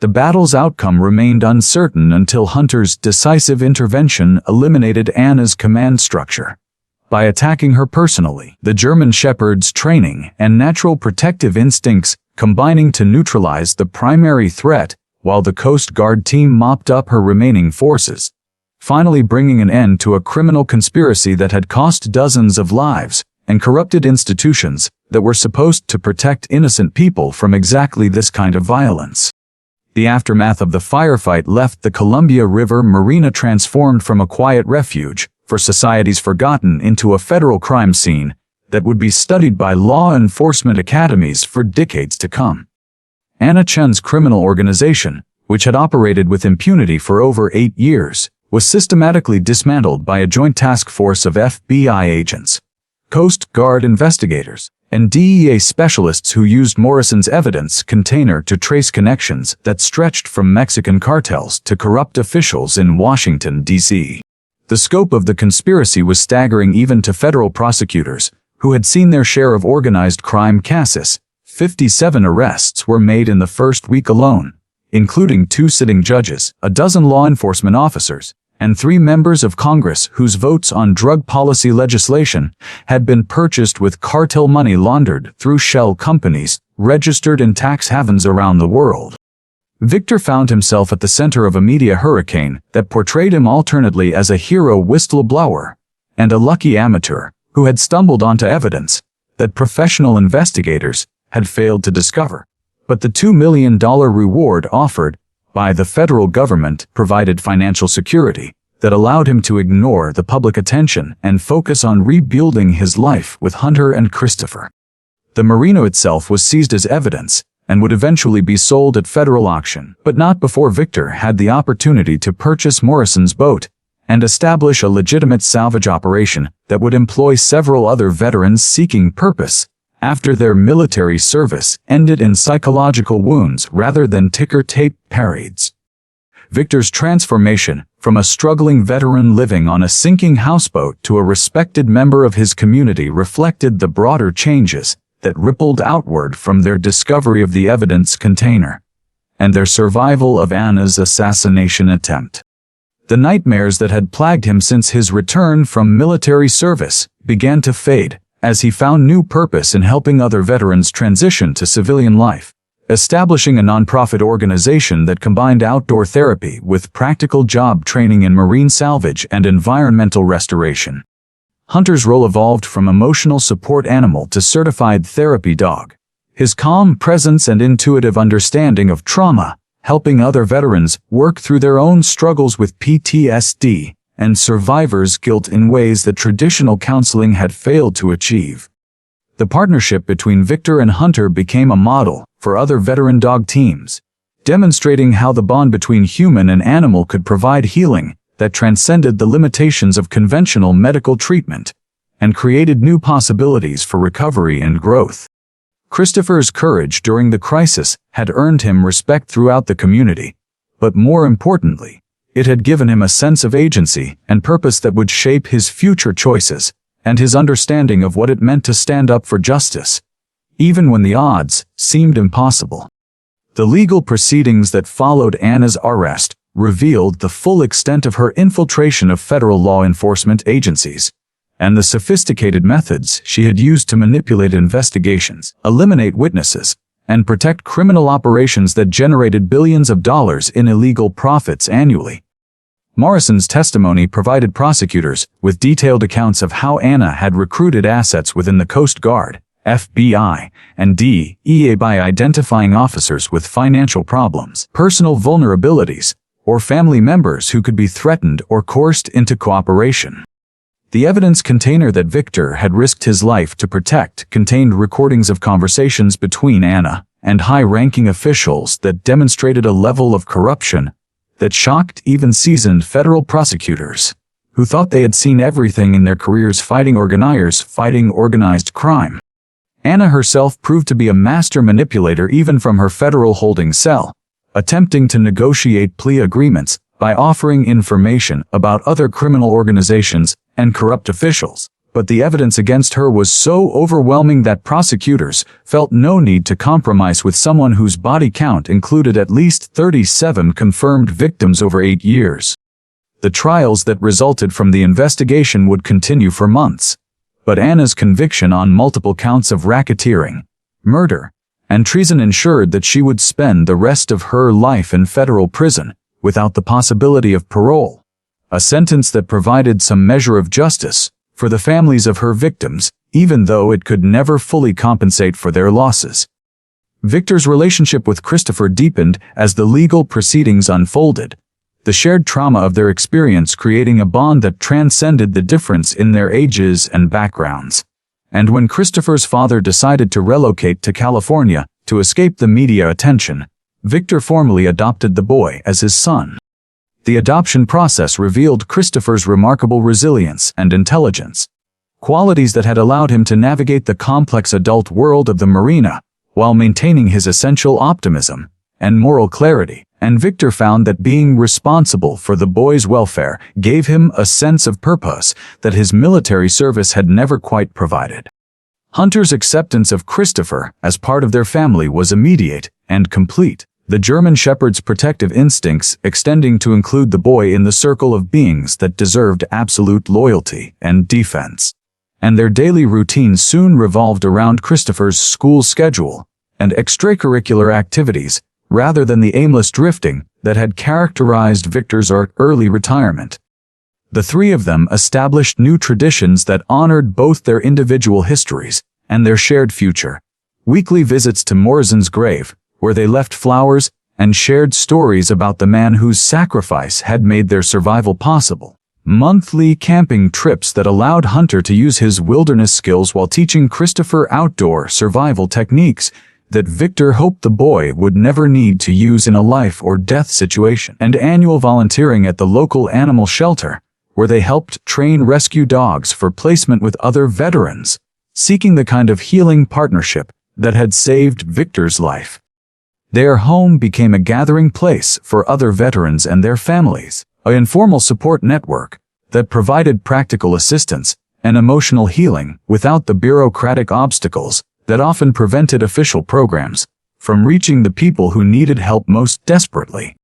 The battle's outcome remained uncertain until Hunter's decisive intervention eliminated Anna's command structure. By attacking her personally, the German Shepherd's training and natural protective instincts combining to neutralize the primary threat, while the Coast Guard team mopped up her remaining forces, finally bringing an end to a criminal conspiracy that had cost dozens of lives and corrupted institutions that were supposed to protect innocent people from exactly this kind of violence. The aftermath of the firefight left the Columbia River Marina transformed from a quiet refuge for society's forgotten into a federal crime scene that would be studied by law enforcement academies for decades to come. Anna Chen's criminal organization, which had operated with impunity for over 8 years, was systematically dismantled by a joint task force of FBI agents, Coast Guard investigators, and DEA specialists who used Morrison's evidence container to trace connections that stretched from Mexican cartels to corrupt officials in Washington, D.C. The scope of the conspiracy was staggering even to federal prosecutors, who had seen their share of organized crime cases. 57 arrests were made in the first week alone, including 2 sitting judges, a dozen law enforcement officers, and 3 members of Congress whose votes on drug policy legislation had been purchased with cartel money laundered through shell companies registered in tax havens around the world. Victor found himself at the center of a media hurricane that portrayed him alternately as a hero whistleblower and a lucky amateur who had stumbled onto evidence that professional investigators had failed to discover. But the $2 million reward offered by the federal government provided financial security that allowed him to ignore the public attention and focus on rebuilding his life with Hunter and Christopher. The Marina itself was seized as evidence and would eventually be sold at federal auction, but not before Victor had the opportunity to purchase Morrison's boat and establish a legitimate salvage operation that would employ several other veterans seeking purpose after their military service ended in psychological wounds rather than ticker-tape parades. Victor's transformation from a struggling veteran living on a sinking houseboat to a respected member of his community reflected the broader changes that rippled outward from their discovery of the evidence container and their survival of Anna's assassination attempt. The nightmares that had plagued him since his return from military service began to fade as he found new purpose in helping other veterans transition to civilian life, establishing a nonprofit organization that combined outdoor therapy with practical job training in marine salvage and environmental restoration. Hunter's role evolved from emotional support animal to certified therapy dog. His calm presence and intuitive understanding of trauma, helping other veterans work through their own struggles with PTSD and survivor's guilt in ways that traditional counseling had failed to achieve. The partnership between Victor and Hunter became a model for other veteran dog teams, demonstrating how the bond between human and animal could provide healing that transcended the limitations of conventional medical treatment and created new possibilities for recovery and growth. Christopher's courage during the crisis had earned him respect throughout the community, but more importantly, it had given him a sense of agency and purpose that would shape his future choices and his understanding of what it meant to stand up for justice, even when the odds seemed impossible. The legal proceedings that followed Anna's arrest revealed the full extent of her infiltration of federal law enforcement agencies and the sophisticated methods she had used to manipulate investigations, eliminate witnesses, and protect criminal operations that generated billions of dollars in illegal profits annually. Morrison's testimony provided prosecutors with detailed accounts of how Anna had recruited assets within the Coast Guard, FBI, and DEA by identifying officers with financial problems, personal vulnerabilities, or family members who could be threatened or coerced into cooperation. The evidence container that Victor had risked his life to protect contained recordings of conversations between Anna and high-ranking officials that demonstrated a level of corruption that shocked even seasoned federal prosecutors, who thought they had seen everything in their careers fighting organized crime. Anna herself proved to be a master manipulator even from her federal holding cell, attempting to negotiate plea agreements by offering information about other criminal organizations and corrupt officials. But the evidence against her was so overwhelming that prosecutors felt no need to compromise with someone whose body count included at least 37 confirmed victims over 8 years. The trials that resulted from the investigation would continue for months, but Anna's conviction on multiple counts of racketeering, murder, and treason ensured that she would spend the rest of her life in federal prison without the possibility of parole, a sentence that provided some measure of justice for the families of her victims, even though it could never fully compensate for their losses. Victor's relationship with Christopher deepened as the legal proceedings unfolded, the shared trauma of their experience creating a bond that transcended the difference in their ages and backgrounds. And when Christopher's father decided to relocate to California to escape the media attention, Victor formally adopted the boy as his son. The adoption process revealed Christopher's remarkable resilience and intelligence, qualities that had allowed him to navigate the complex adult world of the marina while maintaining his essential optimism and moral clarity. And Victor found that being responsible for the boy's welfare gave him a sense of purpose that his military service had never quite provided. Hunter's acceptance of Christopher as part of their family was immediate and complete, the German Shepherd's protective instincts extending to include the boy in the circle of beings that deserved absolute loyalty and defense. And their daily routine soon revolved around Christopher's school schedule and extracurricular activities, rather than the aimless drifting that had characterized Victor's early retirement. The three of them established new traditions that honored both their individual histories and their shared future. Weekly visits to Morrison's grave, where they left flowers and shared stories about the man whose sacrifice had made their survival possible. Monthly camping trips that allowed Hunter to use his wilderness skills while teaching Christopher outdoor survival techniques that Victor hoped the boy would never need to use in a life or death situation. And annual volunteering at the local animal shelter, where they helped train rescue dogs for placement with other veterans, seeking the kind of healing partnership that had saved Victor's life. Their home became a gathering place for other veterans and their families, an informal support network that provided practical assistance and emotional healing without the bureaucratic obstacles that often prevented official programs from reaching the people who needed help most desperately.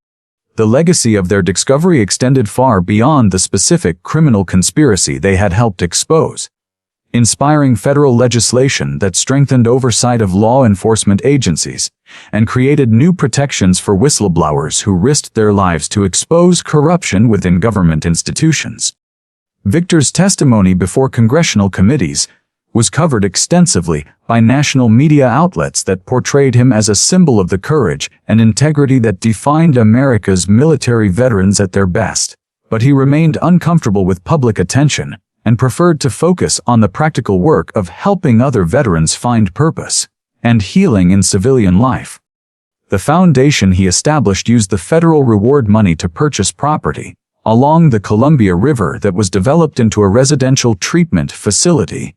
The legacy of their discovery extended far beyond the specific criminal conspiracy they had helped expose, inspiring federal legislation that strengthened oversight of law enforcement agencies and created new protections for whistleblowers who risked their lives to expose corruption within government institutions. Victor's testimony before congressional committees was covered extensively by national media outlets that portrayed him as a symbol of the courage and integrity that defined America's military veterans at their best. But he remained uncomfortable with public attention and preferred to focus on the practical work of helping other veterans find purpose and healing in civilian life. The foundation he established used the federal reward money to purchase property along the Columbia River that was developed into a residential treatment facility,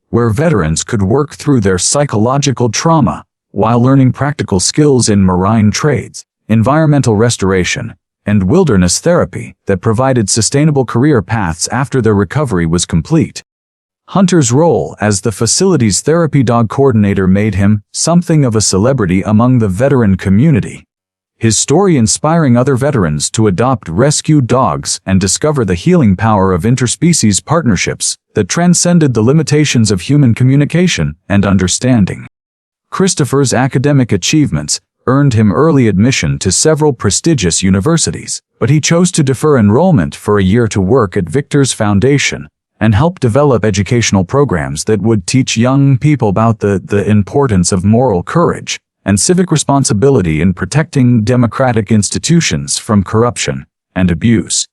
where veterans could work through their psychological trauma while learning practical skills in marine trades, environmental restoration, and wilderness therapy that provided sustainable career paths after their recovery was complete. Hunter's role as the facility's therapy dog coordinator made him something of a celebrity among the veteran community, his story inspiring other veterans to adopt rescue dogs and discover the healing power of interspecies partnerships that transcended the limitations of human communication and understanding. Christopher's academic achievements earned him early admission to several prestigious universities, but he chose to defer enrollment for a year to work at Victor's Foundation and help develop educational programs that would teach young people about the importance of moral courage and civic responsibility in protecting democratic institutions from corruption and abuse.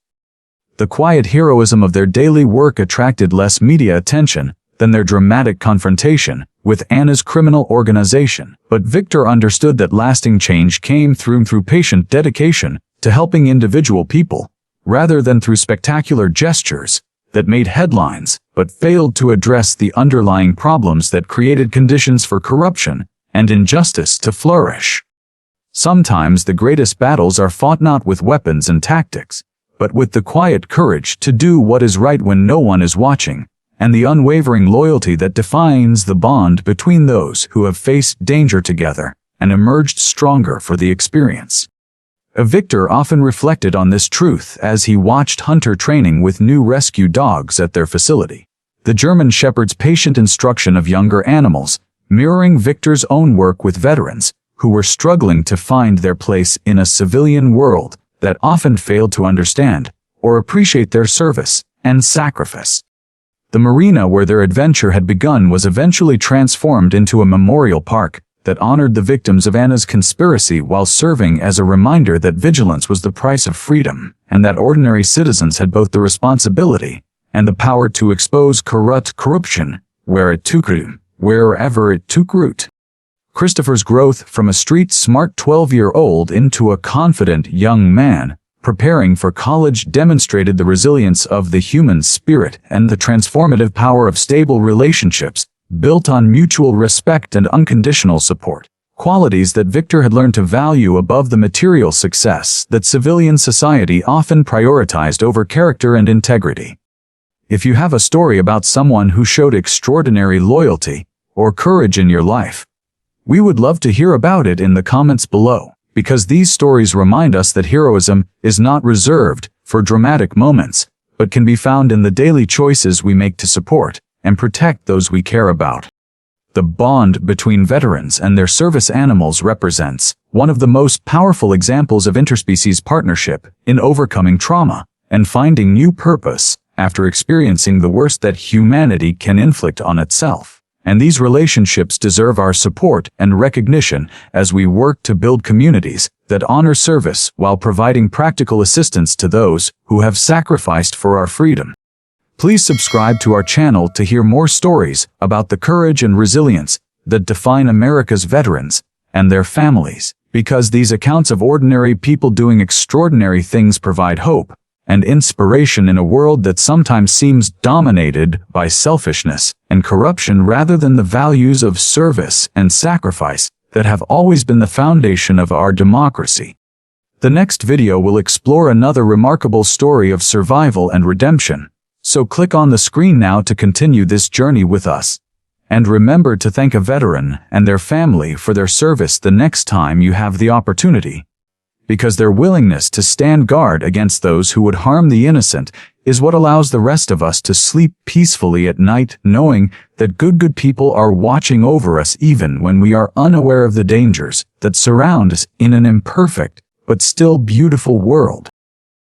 The quiet heroism of their daily work attracted less media attention than their dramatic confrontation with Anna's criminal organization, but Victor understood that lasting change came through patient dedication to helping individual people, rather than through spectacular gestures that made headlines but failed to address the underlying problems that created conditions for corruption and injustice to flourish. Sometimes the greatest battles are fought not with weapons and tactics, but with the quiet courage to do what is right when no one is watching, and the unwavering loyalty that defines the bond between those who have faced danger together and emerged stronger for the experience. Victor often reflected on this truth as he watched Hunter training with new rescue dogs at their facility. The German Shepherd's patient instruction of younger animals, mirroring Victor's own work with veterans who were struggling to find their place in a civilian world that often failed to understand or appreciate their service and sacrifice. The marina where their adventure had begun was eventually transformed into a memorial park that honored the victims of Anna's conspiracy while serving as a reminder that vigilance was the price of freedom, and that ordinary citizens had both the responsibility and the power to expose corruption wherever it took root. Christopher's growth from a street-smart 12-year-old into a confident young man preparing for college demonstrated the resilience of the human spirit and the transformative power of stable relationships built on mutual respect and unconditional support, qualities that Victor had learned to value above the material success that civilian society often prioritized over character and integrity. If you have a story about someone who showed extraordinary loyalty or courage in your life, we would love to hear about it in the comments below, because these stories remind us that heroism is not reserved for dramatic moments, but can be found in the daily choices we make to support and protect those we care about. The bond between veterans and their service animals represents one of the most powerful examples of interspecies partnership in overcoming trauma and finding new purpose after experiencing the worst that humanity can inflict on itself. And these relationships deserve our support and recognition as we work to build communities that honor service while providing practical assistance to those who have sacrificed for our freedom. Please subscribe to our channel to hear more stories about the courage and resilience that define America's veterans and their families, because these accounts of ordinary people doing extraordinary things provide hope and inspiration in a world that sometimes seems dominated by selfishness and corruption rather than the values of service and sacrifice that have always been the foundation of our democracy. The next video will explore another remarkable story of survival and redemption, so click on the screen now to continue this journey with us. And remember to thank a veteran and their family for their service the next time you have the opportunity, because their willingness to stand guard against those who would harm the innocent is what allows the rest of us to sleep peacefully at night, knowing that good people are watching over us even when we are unaware of the dangers that surround us in an imperfect but still beautiful world.